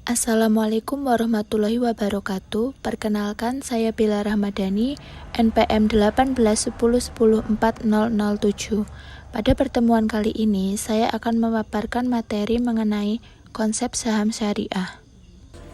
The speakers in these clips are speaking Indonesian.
Assalamualaikum warahmatullahi wabarakatuh. Perkenalkan, saya Bella Rahmadani, NPM 1810104007. Pada pertemuan kali ini, saya akan memaparkan materi mengenai konsep saham syariah.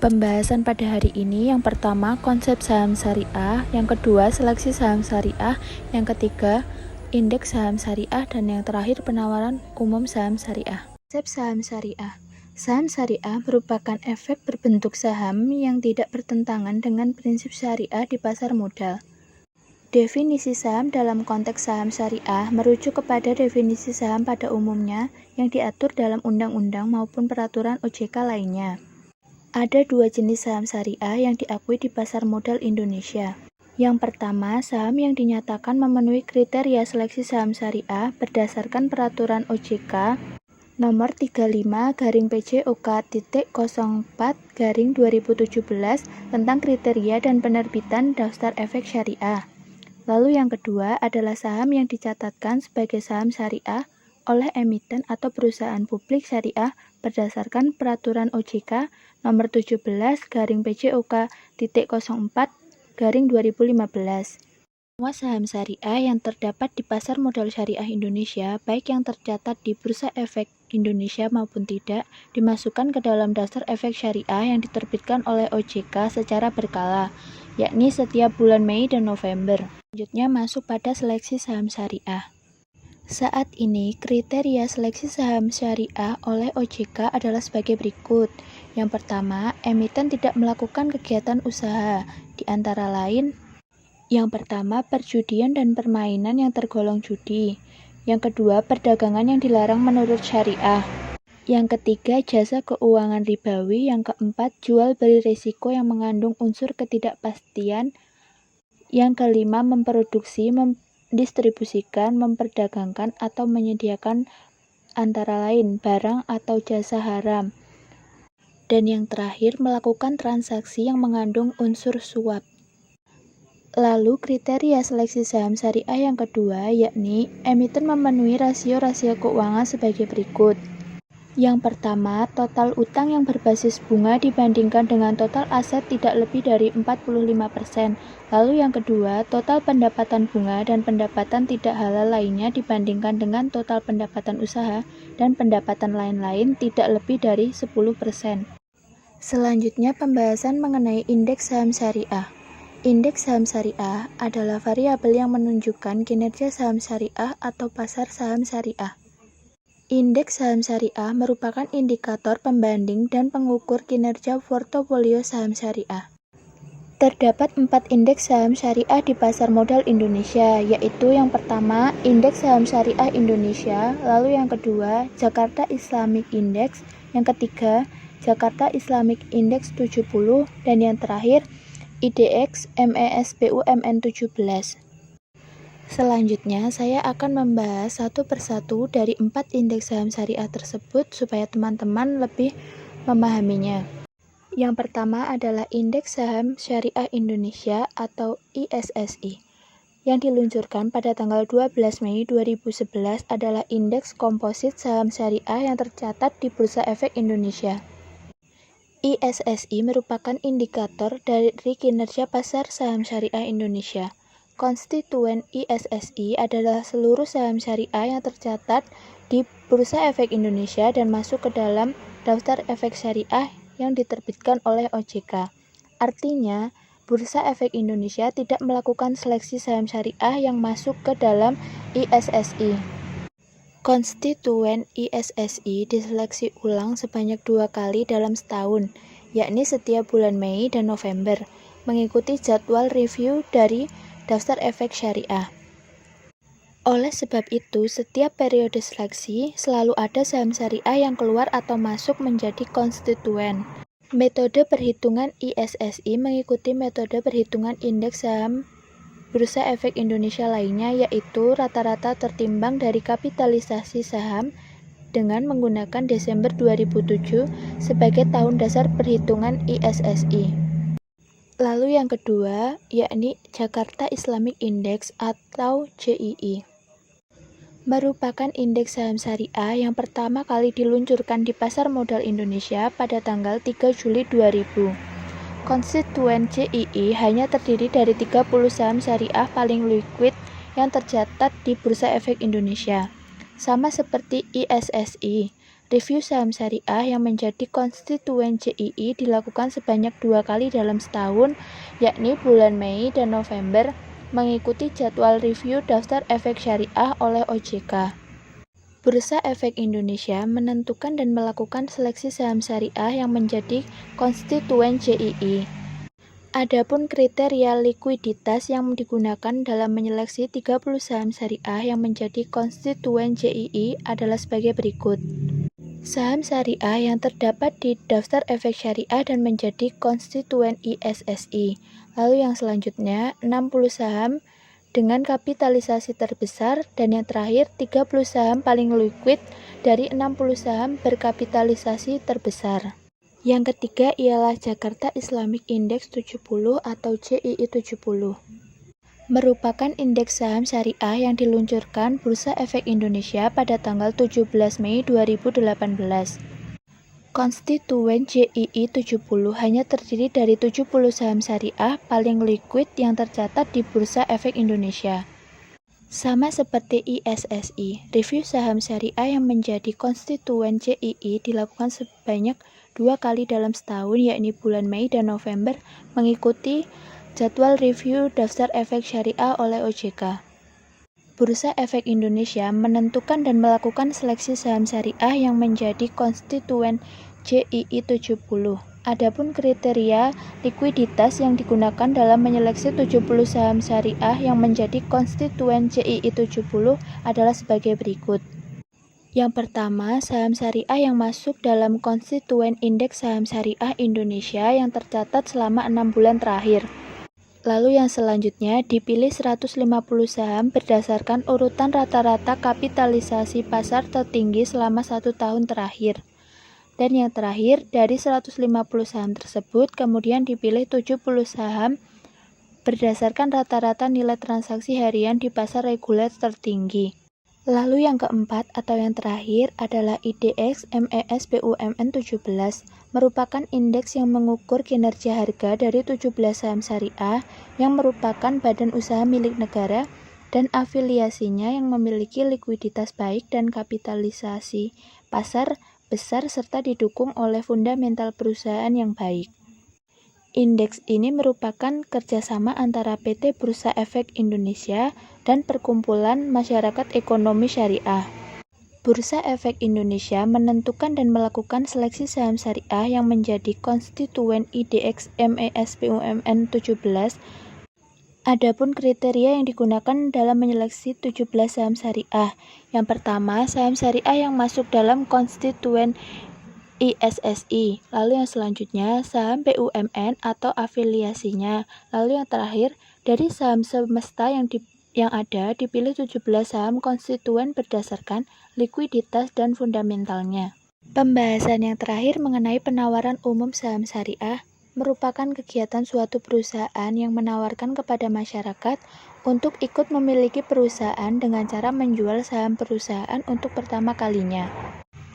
Pembahasan pada hari ini, yang pertama, konsep saham syariah, yang kedua, seleksi saham syariah, yang ketiga, indeks saham syariah, dan yang terakhir, penawaran umum saham syariah. Konsep saham syariah. Saham syariah merupakan efek berbentuk saham yang tidak bertentangan dengan prinsip syariah di pasar modal. Definisi saham dalam konteks saham syariah merujuk kepada definisi saham pada umumnya yang diatur dalam undang-undang maupun peraturan OJK lainnya. Ada dua jenis saham syariah yang diakui di pasar modal Indonesia. Yang pertama, saham yang dinyatakan memenuhi kriteria seleksi saham syariah berdasarkan peraturan OJK Nomor 35-PJOK.04-2017 tentang kriteria dan penerbitan daftar efek syariah. Lalu yang kedua adalah saham yang dicatatkan sebagai saham syariah oleh emiten atau perusahaan publik syariah berdasarkan peraturan OJK Nomor 17-PJOK.04-2015. Semua saham syariah yang terdapat di pasar modal syariah Indonesia, baik yang tercatat di Bursa Efek Indonesia maupun tidak, dimasukkan ke dalam daftar efek syariah yang diterbitkan oleh OJK secara berkala, yakni setiap bulan Mei dan November. Selanjutnya masuk pada seleksi saham syariah. Saat ini, kriteria seleksi saham syariah oleh OJK adalah sebagai berikut. Yang pertama, emiten tidak melakukan kegiatan usaha, di antara lain yang pertama, perjudian dan permainan yang tergolong judi. Yang kedua, perdagangan yang dilarang menurut syariah. Yang ketiga, jasa keuangan ribawi. Yang keempat, jual beli risiko yang mengandung unsur ketidakpastian. Yang kelima, memproduksi, mendistribusikan, memperdagangkan, atau menyediakan antara lain barang atau jasa haram. Dan yang terakhir, melakukan transaksi yang mengandung unsur suap. Lalu kriteria seleksi saham syariah yang kedua, yakni emiten memenuhi rasio-rasio keuangan sebagai berikut. Yang pertama, total utang yang berbasis bunga dibandingkan dengan total aset tidak lebih dari 45%. Lalu yang kedua, total pendapatan bunga dan pendapatan tidak halal lainnya dibandingkan dengan total pendapatan usaha dan pendapatan lain-lain tidak lebih dari 10%. Selanjutnya pembahasan mengenai indeks saham syariah. Indeks saham syariah adalah variabel yang menunjukkan kinerja saham syariah atau pasar saham syariah. Indeks saham syariah merupakan indikator pembanding dan pengukur kinerja portofolio saham syariah. Terdapat 4 indeks saham syariah di pasar modal Indonesia, yaitu yang pertama, Indeks Saham Syariah Indonesia, lalu yang kedua, Jakarta Islamic Index, yang ketiga, Jakarta Islamic Index 70, dan yang terakhir, IDX MESBUMN 17. Selanjutnya, saya akan membahas satu persatu dari 4 indeks saham syariah tersebut supaya teman-teman lebih memahaminya. Yang pertama adalah Indeks Saham Syariah Indonesia atau ISSI. Yang diluncurkan pada tanggal 12 Mei 2011 adalah indeks komposit saham syariah yang tercatat di Bursa Efek Indonesia. ISSI merupakan indikator dari kinerja pasar saham syariah Indonesia. Konstituen ISSI adalah seluruh saham syariah yang tercatat di Bursa Efek Indonesia dan masuk ke dalam daftar efek syariah yang diterbitkan oleh OJK. Artinya, Bursa Efek Indonesia tidak melakukan seleksi saham syariah yang masuk ke dalam ISSI. Konstituen ISSI diseleksi ulang sebanyak 2 kali dalam setahun, yakni setiap bulan Mei dan November, mengikuti jadwal review dari daftar efek syariah. Oleh sebab itu, setiap periode seleksi selalu ada saham syariah yang keluar atau masuk menjadi konstituen. Metode perhitungan ISSI mengikuti metode perhitungan indeks saham Bursa Efek Indonesia lainnya, yaitu rata-rata tertimbang dari kapitalisasi saham dengan menggunakan Desember 2007 sebagai tahun dasar perhitungan ISSI. Lalu yang kedua, yakni Jakarta Islamic Index atau JII. merupakan indeks saham syariah yang pertama kali diluncurkan di pasar modal Indonesia pada tanggal 3 Juli 2000. Konstituen CII hanya terdiri dari 30 saham syariah paling liquid yang tercatat di Bursa Efek Indonesia. Sama seperti ISSI, review saham syariah yang menjadi konstituen CII dilakukan sebanyak 2 kali dalam setahun, yakni bulan Mei dan November, mengikuti jadwal review daftar efek syariah oleh OJK. Bursa Efek Indonesia menentukan dan melakukan seleksi saham syariah yang menjadi konstituen CII. Adapun kriteria likuiditas yang digunakan dalam menyeleksi 30 saham syariah yang menjadi konstituen CII adalah sebagai berikut. Saham syariah yang terdapat di daftar efek syariah dan menjadi konstituen ISSI. Lalu yang selanjutnya 60 saham dengan kapitalisasi terbesar, dan yang terakhir 30 saham paling liquid dari 60 saham berkapitalisasi terbesar. Yang ketiga ialah Jakarta Islamic Index 70 atau JII 70. Merupakan indeks saham syariah yang diluncurkan Bursa Efek Indonesia pada tanggal 17 Mei 2018. Konstituen JII 70 hanya terdiri dari 70 saham syariah paling liquid yang tercatat di Bursa Efek Indonesia. Sama seperti ISSI, review saham syariah yang menjadi konstituen JII dilakukan sebanyak 2 kali dalam setahun, yakni bulan Mei dan November, mengikuti jadwal review daftar efek syariah oleh OJK. Bursa Efek Indonesia menentukan dan melakukan seleksi saham syariah yang menjadi konstituen JII 70. Adapun kriteria likuiditas yang digunakan dalam menyeleksi 70 saham syariah yang menjadi konstituen JII 70 adalah sebagai berikut. Yang pertama, saham syariah yang masuk dalam konstituen indeks saham syariah Indonesia yang tercatat selama 6 bulan terakhir. Lalu yang selanjutnya dipilih 150 saham berdasarkan urutan rata-rata kapitalisasi pasar tertinggi selama 1 tahun terakhir. Dan yang terakhir, dari 150 saham tersebut kemudian dipilih 70 saham berdasarkan rata-rata nilai transaksi harian di pasar reguler tertinggi. Lalu yang keempat atau yang terakhir adalah IDX MES BUMN 17, merupakan indeks yang mengukur kinerja harga dari 17 saham syariah yang merupakan badan usaha milik negara dan afiliasinya yang memiliki likuiditas baik dan kapitalisasi pasar besar serta didukung oleh fundamental perusahaan yang baik. Indeks ini merupakan kerjasama antara PT Bursa Efek Indonesia dan Perkumpulan Masyarakat Ekonomi Syariah. Bursa Efek Indonesia menentukan dan melakukan seleksi saham syariah yang menjadi konstituen IDX MES BUMN 17. Adapun kriteria yang digunakan dalam menyeleksi 17 saham syariah. Yang pertama, saham syariah yang masuk dalam konstituen ISSI, lalu yang selanjutnya saham BUMN atau afiliasinya, lalu yang terakhir dari saham semesta yang ada dipilih 17 saham konstituen berdasarkan likuiditas dan fundamentalnya. Pembahasan yang terakhir mengenai penawaran umum saham syariah merupakan kegiatan suatu perusahaan yang menawarkan kepada masyarakat untuk ikut memiliki perusahaan dengan cara menjual saham perusahaan untuk pertama kalinya.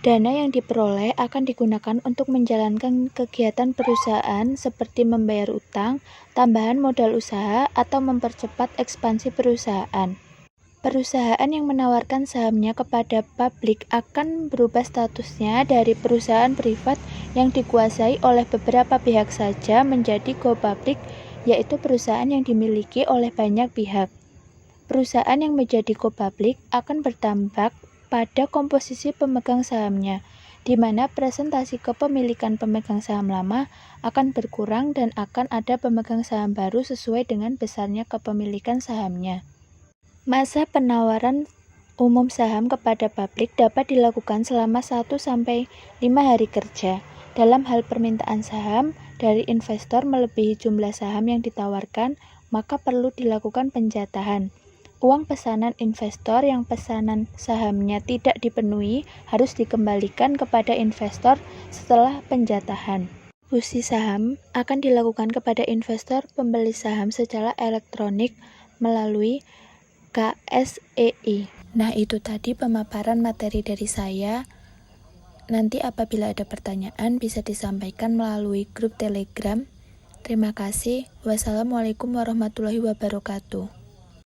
Dana yang diperoleh akan digunakan untuk menjalankan kegiatan perusahaan seperti membayar utang, tambahan modal usaha, atau mempercepat ekspansi perusahaan. Perusahaan yang menawarkan sahamnya kepada publik akan berubah statusnya dari perusahaan privat yang dikuasai oleh beberapa pihak saja menjadi go public, yaitu perusahaan yang dimiliki oleh banyak pihak. Perusahaan yang menjadi go public akan berdampak pada komposisi pemegang sahamnya, di mana presentasi kepemilikan pemegang saham lama akan berkurang dan akan ada pemegang saham baru sesuai dengan besarnya kepemilikan sahamnya. Masa penawaran umum saham kepada publik dapat dilakukan selama 1-5 hari kerja. Dalam hal permintaan saham dari investor melebihi jumlah saham yang ditawarkan, maka perlu dilakukan penjatahan. Uang pesanan investor yang pesanan sahamnya tidak dipenuhi harus dikembalikan kepada investor setelah penjatahan. Distribusi saham akan dilakukan kepada investor pembeli saham secara elektronik melalui KSEI. Nah, itu tadi pemaparan materi dari saya. Nanti apabila ada pertanyaan bisa disampaikan melalui grup Telegram. Terima kasih. Wassalamualaikum warahmatullahi wabarakatuh.